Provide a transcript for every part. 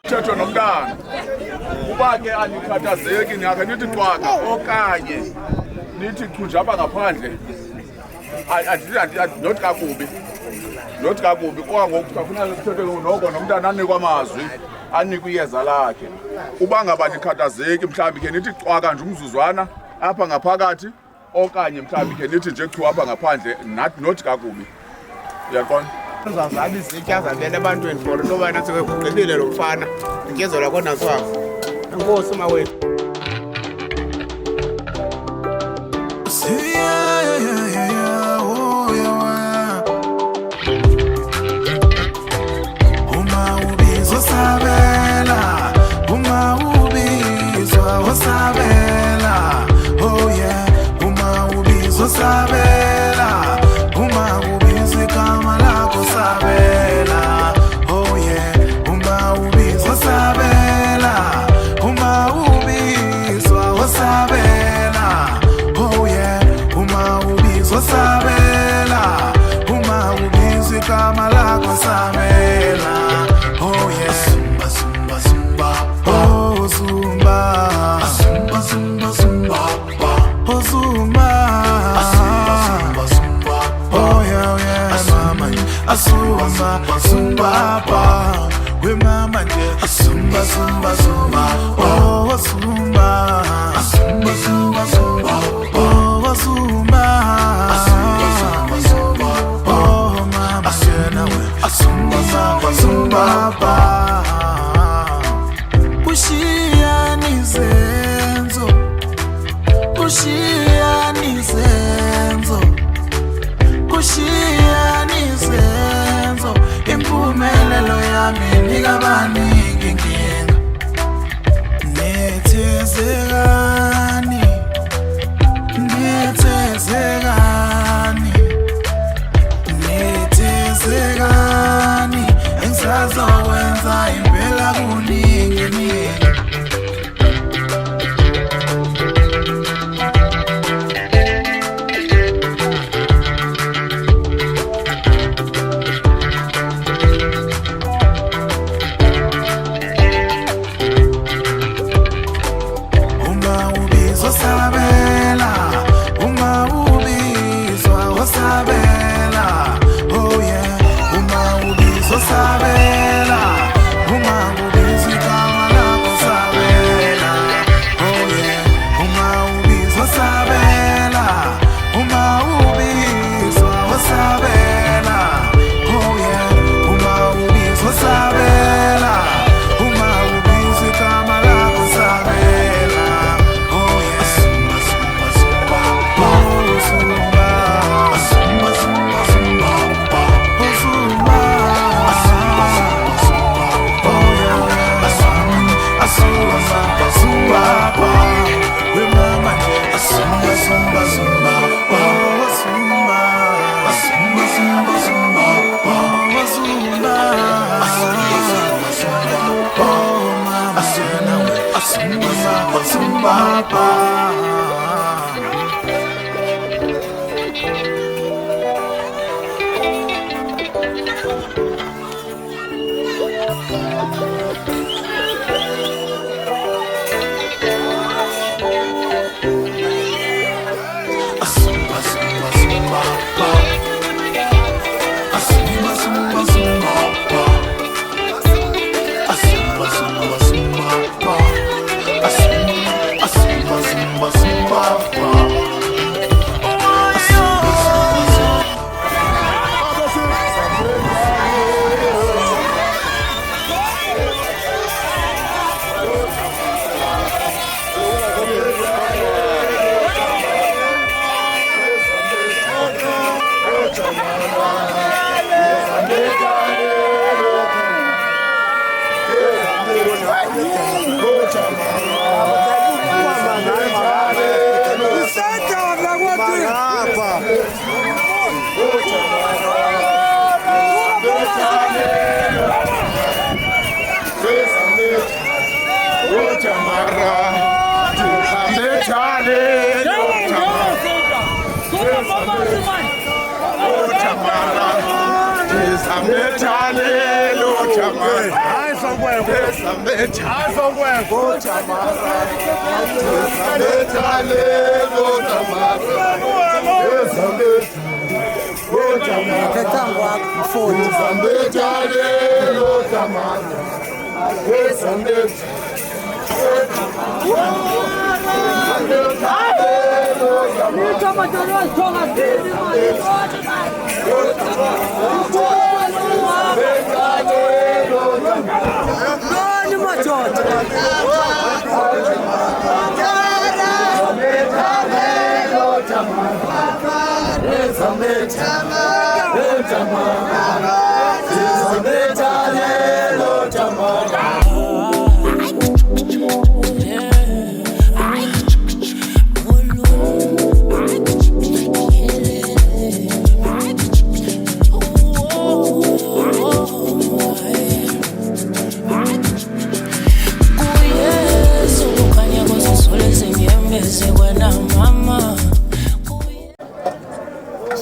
Mthetho nomntana uba ke anikhathazeki niyakhe nithi cwaka okanye nithi thunjaba ngaphandle not kakubi kwangoku safuna mthetho noko nomntana anikwa amazwi anikwe iyeza lakhe. Uba ngaba nikhathazeki mhlawumbi ke nithi cwaka nje umzuzwana apha ngaphakathi okanye mhlawumbi ke nithi nje kuthiwa apha ngaphandle not kakubi. Uyaqonda? Uzawuzala izitya azabele ebantwini for into yobana sekugqibile lo mfana inkezo lakho nakwakho. Enkosi mawethu. Zumba, we mama nje. Zumba, zumba, zumba. Oh, zumba. Zumba, zumba, zumba. Oh, zumba. Zumba, zumba, zumba. Oh, mama shena we. Zumba, zumba, zumba. Ushia nizenzo. Ushia nizenzo. Ushia nizenzo. Impumelelo yami nikabaningi inkinga. Nethezekani, nethezekani, nethezekani. Engisazokwenza impela kuningi ningi.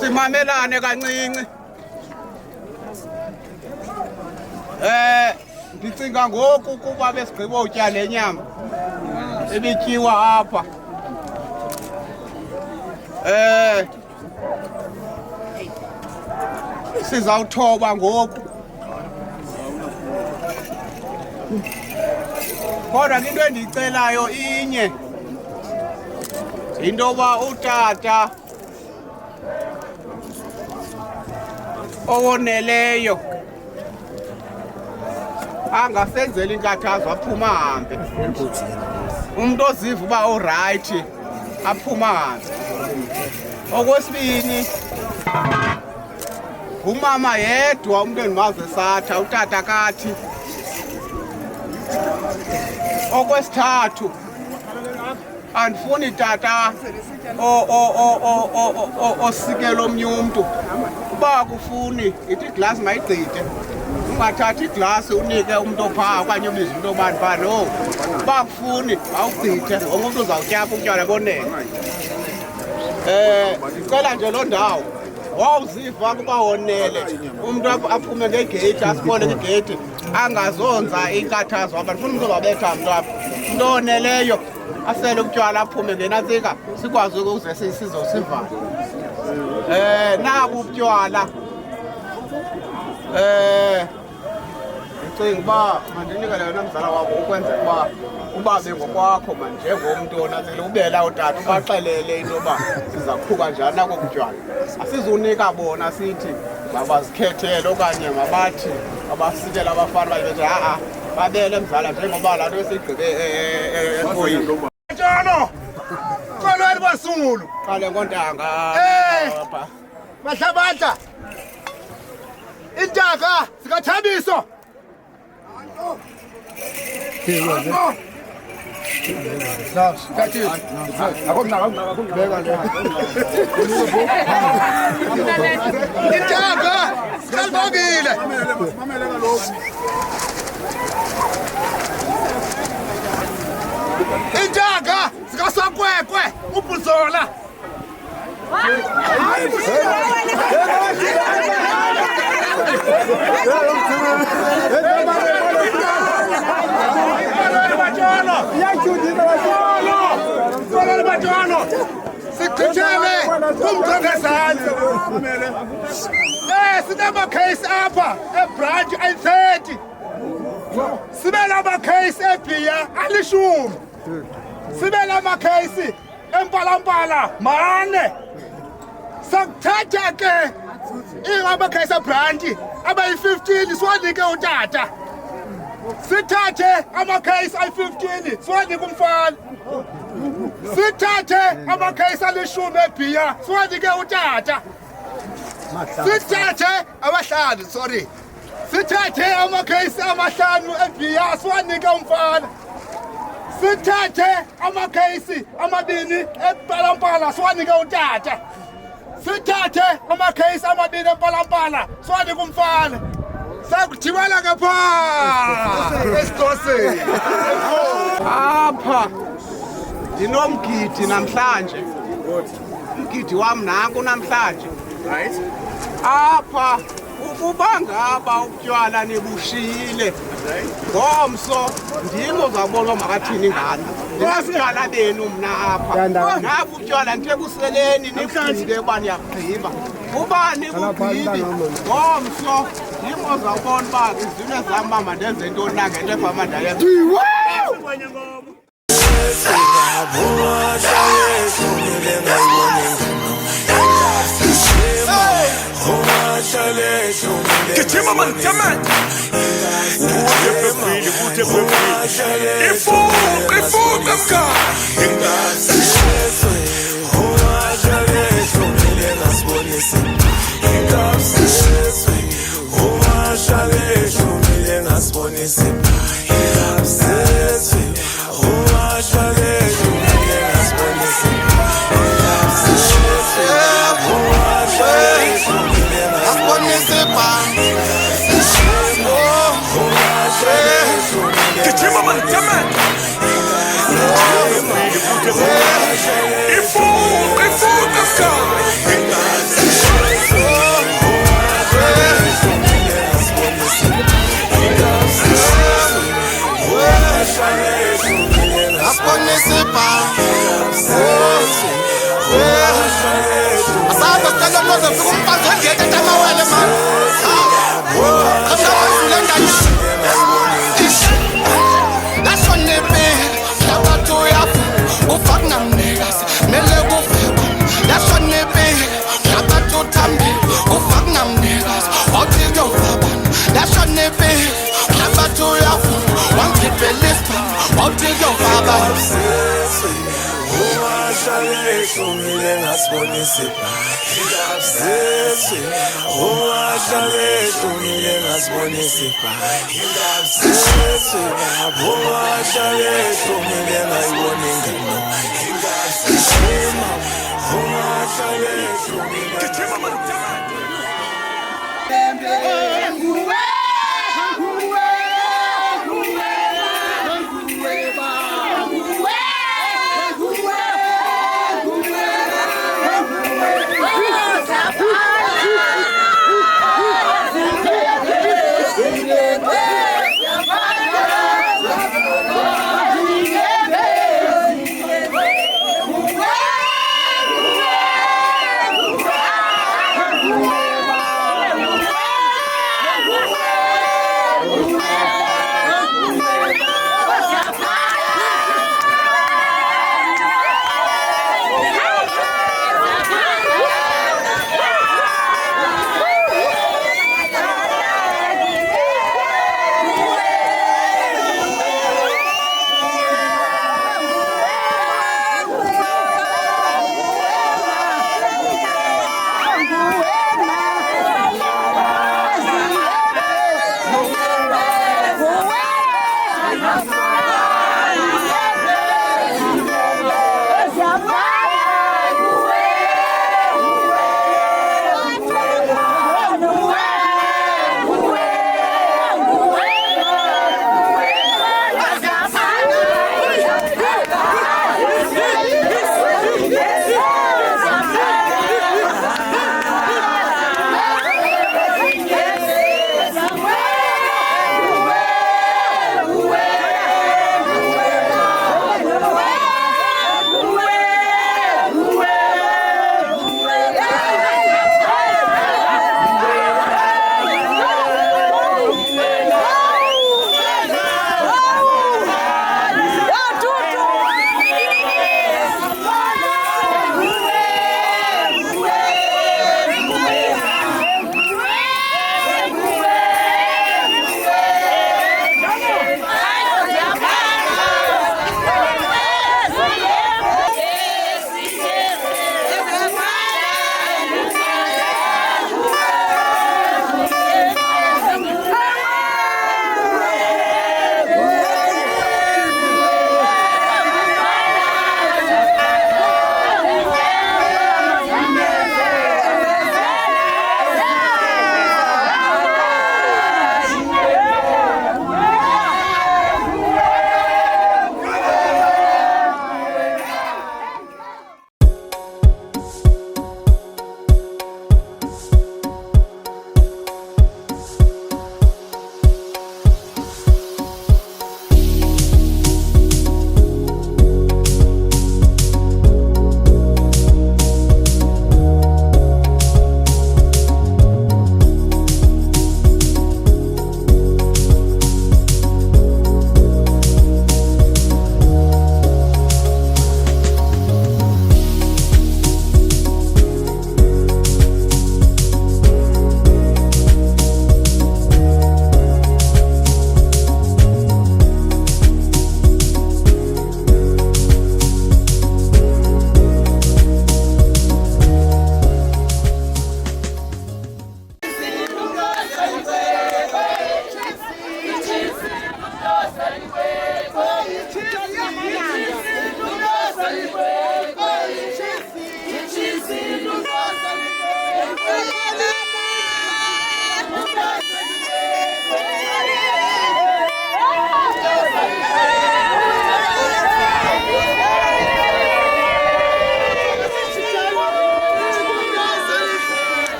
Simamelane kancinci. Ndicinga ngoku kuba besigqiba utya le nyama ebityiwa apha. Sizawuthoba ngoku. Kodwa into endiyicelayo inye. Into yoba utata owoneleyo angasenzeli inkathazo aphuma ahambe. Umuntu oziva uba orayithi aphuma ahambe. Okwesibini, umama yedwa umuntu endimazi esatha, utata kathi. Okwesithathu, andifuni tata osikela omnye umntu. Uba akufuni ithi iglasi mayigqithe, ungathathi iglasi unike umntu ophaa okanye ubize umntu obani phaa. No, uba akufuni awugqithe, wonke umntu uzawutyapha utywala bonele. Ndicela nje loo ndawo wawuziva ukuba wonele umntu aphume ngegeyithi, asibone ngegeyithi, angazonza inkathazo apha. Ndifuna umntu ozawubetha mntu apha, umntu owoneleyo asele utywala aphume ngenantsika, sikwazi ukuze sizosivana. Nabu ubutywala ndicinga uba mandinikele yona mzala wabo ukwenzela uba ubabe ngokwakho njengomntu onantsika ubela utata, ubaxelele into yoba siza kuphuka njani nako butywala. Asizunika bona sithi mabazikhethele okanye mabathi abasikela abafana bayibethi babele mzala njengoba laa nto esiyigqibe enkoyini. Njalo kolweni basungulu Qale ngontanga bahlabadla intaka zikathabiso intaka zikalibongile intaka zikaso ukwekwe ubhuzola sichithele kumthengezansi sinamakheyisi apha ebranch ayi-30 sibe namakheyisi ebhiya alishumi sibe namakheyisi empalampala mane sakuthatha ke ingamakheyisi ebranchi abayi-15 siwanike utata sithathe amakheyisi ayi-15 siwanike umfana sithathe amakheyisi alishumi ebhiya siwanike utata sithathe abahlanu sorry sithathe amakheyisi amahlanu ebhiya siwanike umfana sithathe amakheyisi amabini empalampala siwanike utata sithathe amakheyisi amabini empalampala siwanike umfana sakudibana ngapha esidoseni apha ndinomgidi namhlanje umgidi wam nanku namhlanje right apha ukuba ngaba utywala nibushiyile ngomso ndim ozawubona makathini ngani ndinabutywala benu mna apha nabo utywala ntebuseleni nifundile uba niyabugqiba uba nibugqibi ngomso ndim ozawubona uba izine zam uba mandenze ntoni na ngento efama ndayenza Gittima man, tamam. Ute befrili. Ifu, kamka. Gittima man, tamam. Ifu, kamka. Gittima man, tamam.